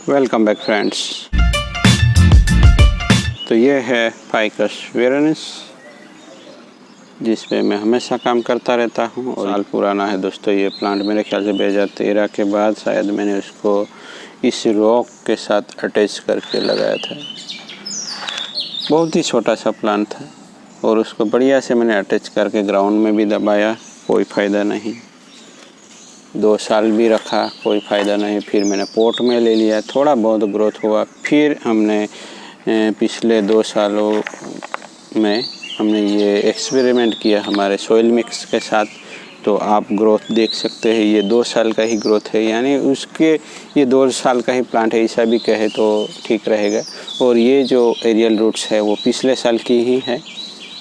Welcome back friends. तो ये है फाइकस वेरानिस जिस पे मैं हमेशा काम करता रहता हूँ और साल पुराना है दोस्तों। ये प्लांट मेरे ख्याल से 2013 के बाद शायद मैंने उसको इस रॉक के साथ अटैच करके लगाया था। बहुत ही छोटा सा प्लांट था और उसको बढ़िया से मैंने अटैच करके ग्राउंड में भी दबाया, कोई फ़ायदा नहीं। 2 साल भी रखा, कोई फ़ायदा नहीं। फिर मैंने पोट में ले लिया, थोड़ा बहुत ग्रोथ हुआ। फिर हमने पिछले 2 सालों में हमने ये एक्सपेरिमेंट किया हमारे सॉइल मिक्स के साथ। तो आप ग्रोथ देख सकते हैं, ये 2 साल का ही ग्रोथ है, यानी उसके ये 2 साल का ही प्लांट है, ऐसा भी कहे तो ठीक रहेगा। और ये जो एरियल रूट्स है वो पिछले साल की ही है,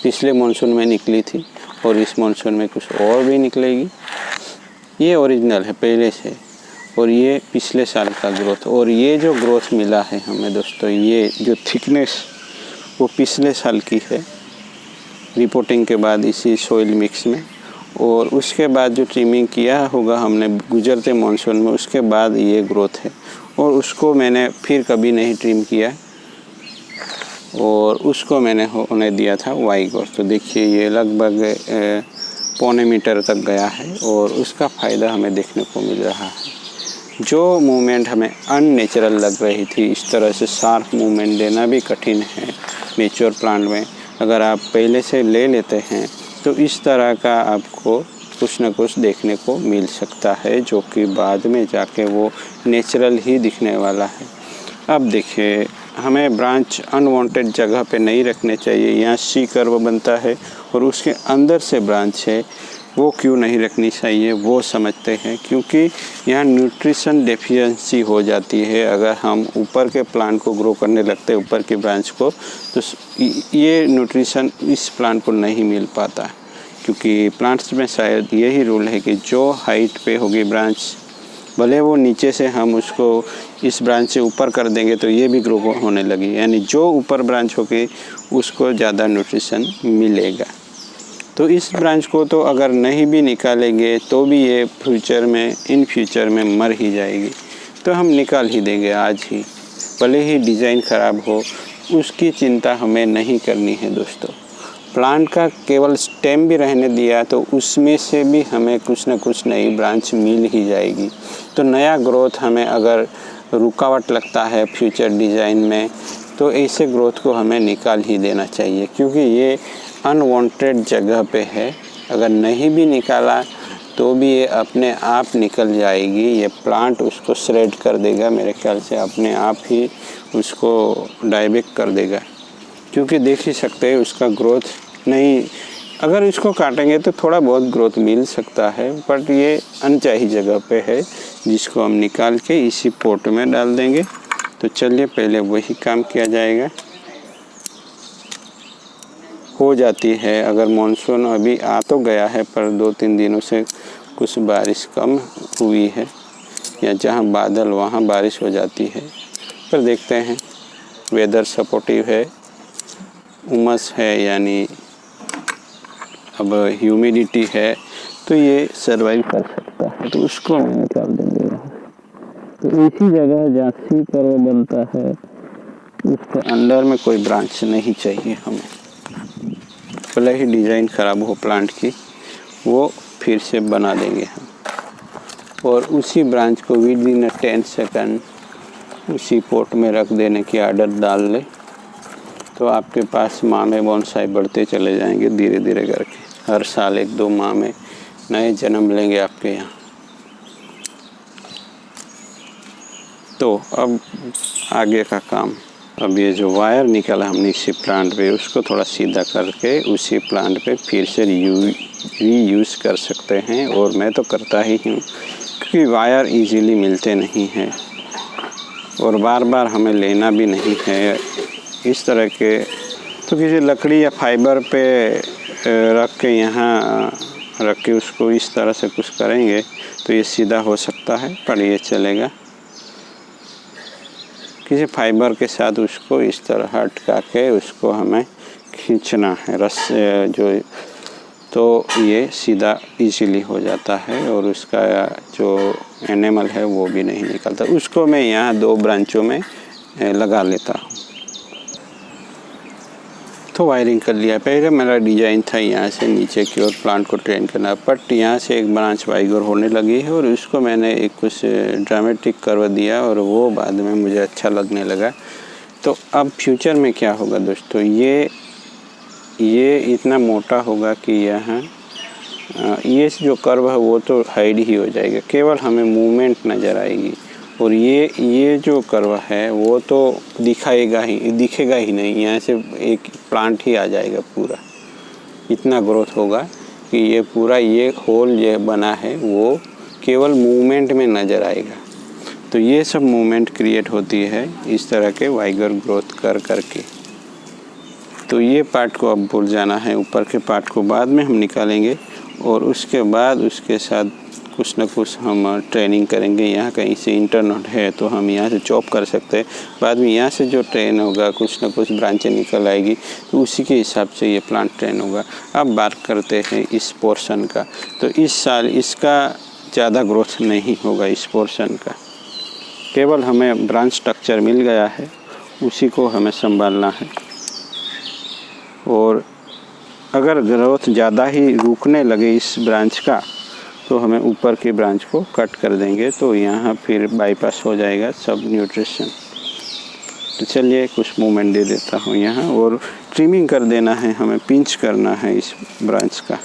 पिछले मानसून में निकली थी और इस मानसून में कुछ और भी निकलेगी। ये ओरिजिनल है पहले से और ये पिछले साल का ग्रोथ। और ये जो ग्रोथ मिला है हमें दोस्तों, ये जो थिकनेस वो पिछले साल की है रिपोर्टिंग के बाद इसी सॉइल मिक्स में। और उसके बाद जो ट्रिमिंग किया होगा हमने गुजरते मानसून में, उसके बाद ये ग्रोथ है। और उसको मैंने फिर कभी नहीं ट्रिम किया और उसको मैंने होने दिया था वाइगोर। तो देखिए ये लगभग 0.25 मीटर तक गया है और उसका फ़ायदा हमें देखने को मिल रहा है। जो मूवमेंट हमें अननेचुरल लग रही थी, इस तरह से शार्प मूवमेंट देना भी कठिन है मैच्योर प्लांट में। अगर आप पहले से ले लेते हैं तो इस तरह का आपको कुछ न कुछ देखने को मिल सकता है, जो कि बाद में जाके वो नेचुरल ही दिखने वाला है। अब देखिए, हमें ब्रांच अनवांटेड जगह पे नहीं रखने चाहिए। यहाँ सी कर्व बनता है और उसके अंदर से ब्रांच है, वो क्यों नहीं रखनी चाहिए वो समझते हैं। क्योंकि यहाँ न्यूट्रिशन डेफिशिएंसी हो जाती है। अगर हम ऊपर के प्लांट को ग्रो करने लगते हैं, ऊपर की ब्रांच को, तो ये न्यूट्रिशन इस प्लांट को नहीं मिल पाता। क्योंकि प्लांट्स में शायद यही रूल है कि जो हाइट पे होगी ब्रांच, भले वो नीचे से हम उसको इस ब्रांच से ऊपर कर देंगे तो ये भी ग्रो होने लगी, यानी जो ऊपर ब्रांच होगी उसको ज़्यादा न्यूट्रिशन मिलेगा। तो इस ब्रांच को तो अगर नहीं भी निकालेंगे तो भी ये इन फ्यूचर में मर ही जाएगी। तो हम निकाल ही देंगे आज ही, भले ही डिज़ाइन ख़राब हो, उसकी चिंता हमें नहीं करनी है दोस्तों। प्लांट का केवल स्टेम भी रहने दिया तो उसमें से भी हमें कुछ न कुछ नई ब्रांच मिल ही जाएगी। तो नया ग्रोथ हमें अगर रुकावट लगता है फ्यूचर डिज़ाइन में, तो ऐसे ग्रोथ को हमें निकाल ही देना चाहिए, क्योंकि ये अनवांटेड जगह पे है। अगर नहीं भी निकाला तो भी ये अपने आप निकल जाएगी। ये प्लांट उसको श्रेड कर देगा, मेरे ख्याल से अपने आप ही उसको डाइवेक्ट कर देगा। क्योंकि देख ही सकते हैं उसका ग्रोथ नहीं, अगर इसको काटेंगे तो थोड़ा बहुत ग्रोथ मिल सकता है, बट ये अनचाही जगह पे है जिसको हम निकाल के इसी पोट में डाल देंगे। तो चलिए पहले वही काम किया जाएगा। हो जाती है, अगर मानसून अभी आ तो गया है पर 2-3 दिनों से कुछ बारिश कम हुई है, या जहाँ बादल वहाँ बारिश हो जाती है। पर देखते हैं, वेदर सपोर्टिव है, उमस है, यानी अब ह्यूमिडिटी है, तो ये सर्वाइव कर सकता है। तो उसको हम निकाल देंगे। तो इसी जगह जहाँ सी कर्व बनता है उसके अंदर में कोई ब्रांच नहीं चाहिए हमें। भले ही डिज़ाइन ख़राब हो प्लांट की, वो फिर से बना देंगे हम। और उसी ब्रांच को विदिन 10 सेकंड उसी पोट में रख देने की आदत डाल ले, तो आपके पास माह में बोनसाई बढ़ते चले जाएंगे धीरे धीरे करके। हर साल 1-2 माह में नए जन्म लेंगे आपके यहाँ। तो अब आगे का काम, अब ये जो वायर निकला हमने इसी प्लांट पे, उसको थोड़ा सीधा करके उसी प्लांट पे फिर से रीयूज़ कर सकते हैं। और मैं तो करता ही हूँ, क्योंकि वायर इजीली मिलते नहीं हैं और बार बार हमें लेना भी नहीं है इस तरह के। तो किसी लकड़ी या फाइबर पे रख के यहाँ रख के उसको इस तरह से कुछ करेंगे तो ये सीधा हो सकता है, पर ये चलेगा। किसी फाइबर के साथ उसको इस तरह हटका के उसको हमें खींचना है। रस जो तो ये सीधा इजीली हो जाता है और उसका जो एनिमल है वो भी नहीं निकलता। उसको मैं यहाँ 2 ब्रांचों में लगा लेता हूँ। तो वायरिंग कर लिया। पहले मेरा डिज़ाइन था यहाँ से नीचे की ओर प्लांट को ट्रेन करना, बट यहाँ से एक ब्रांच वाइगर होने लगी है और उसको मैंने एक कुछ ड्रामेटिक कर्व दिया और वो बाद में मुझे अच्छा लगने लगा। तो अब फ्यूचर में क्या होगा दोस्तों, ये इतना मोटा होगा कि यहाँ ये जो कर्व है वो तो हाइड ही हो जाएगा, केवल हमें मूवमेंट नज़र आएगी। और ये जो कर्व है वो तो दिखेगा ही नहीं। यहाँ से एक प्लांट ही आ जाएगा पूरा। इतना ग्रोथ होगा कि ये पूरा ये होल जो बना है वो केवल मूवमेंट में नज़र आएगा। तो ये सब मूवमेंट क्रिएट होती है इस तरह के वाइगर ग्रोथ करके। तो ये पार्ट को अब भूल जाना है, ऊपर के पार्ट को बाद में हम निकालेंगे और उसके बाद उसके साथ कुछ न कुछ हम ट्रेनिंग करेंगे। यहाँ कहीं से इंटरनोड है तो हम यहाँ से चॉप कर सकते हैं, बाद में यहाँ से जो ट्रेन होगा कुछ न कुछ ब्रांचें निकल आएगी तो उसी के हिसाब से ये प्लांट ट्रेन होगा। अब बात करते हैं इस पोर्शन का। तो इस साल इसका ज़्यादा ग्रोथ नहीं होगा इस पोर्शन का, केवल हमें ब्रांच स्ट्रक्चर मिल गया है, उसी को हमें संभालना है। और अगर ग्रोथ ज़्यादा ही रुकने लगे इस ब्रांच का तो हमें ऊपर के ब्रांच को कट कर देंगे, तो यहाँ फिर बाईपास हो जाएगा सब न्यूट्रिशन। तो चलिए कुछ मूवमेंट दे देता हूँ यहाँ और ट्रिमिंग कर देना है, हमें पिंच करना है इस ब्रांच का।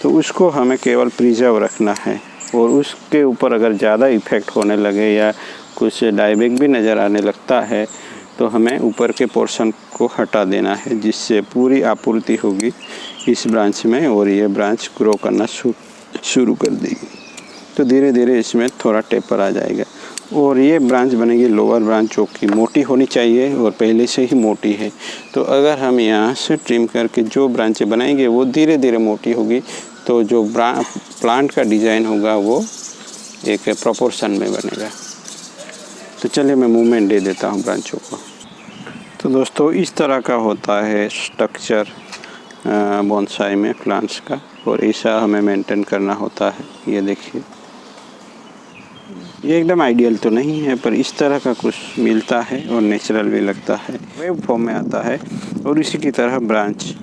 तो उसको हमें केवल प्रिजर्व रखना है और उसके ऊपर अगर ज़्यादा इफ़ेक्ट होने लगे या कुछ डायबैक भी नज़र आने लगता है तो हमें ऊपर के पोर्शन को हटा देना है, जिससे पूरी आपूर्ति होगी इस ब्रांच में और ये ब्रांच ग्रो करना शुरू कर देगी। तो धीरे धीरे इसमें थोड़ा टेपर आ जाएगा और ये ब्रांच बनेगी लोअर ब्रांच, जो कि मोटी होनी चाहिए और पहले से ही मोटी है। तो अगर हम यहाँ से ट्रिम करके जो ब्रांचें बनाएंगे वो धीरे धीरे मोटी होगी, तो जो प्लांट का डिज़ाइन होगा वो एक प्रोपोर्शन में बनेगा। तो चलिए मैं मूवमेंट दे देता हूँ ब्रांचों को। तो दोस्तों इस तरह का होता है स्ट्रक्चर बोनसाई में प्लांट्स का, और ऐसा हमें मेंटेन करना होता है। ये देखिए, ये एकदम आइडियल तो नहीं है पर इस तरह का कुछ मिलता है और नेचुरल भी लगता है, वेव फॉर्म में आता है। और इसी की तरह ब्रांच,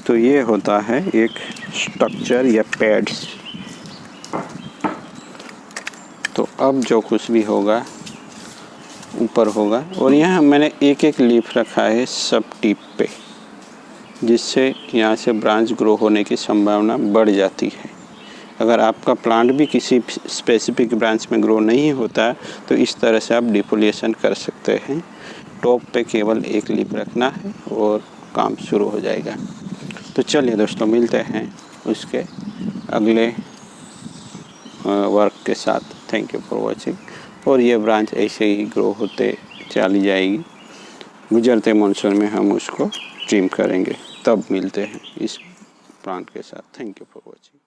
तो ये होता है एक स्ट्रक्चर या पैड्स। तो अब जो कुछ भी होगा ऊपर होगा और यहाँ मैंने एक एक लीफ रखा है सब टिप पे, जिससे यहाँ से ब्रांच ग्रो होने की संभावना बढ़ जाती है। अगर आपका प्लांट भी किसी स्पेसिफिक ब्रांच में ग्रो नहीं होता तो इस तरह से आप डिफोलिएशन कर सकते हैं। टॉप पे केवल एक लीफ रखना है और काम शुरू हो जाएगा। तो चलिए दोस्तों मिलते हैं उसके अगले वर्क के साथ। Thank you for watching. और ये ब्रांच ऐसे ही ग्रो होते चली जाएगी, गुजरते मानसून में हम उसको ट्रिम करेंगे, तब मिलते हैं इस प्लांट के साथ। Thank you for watching.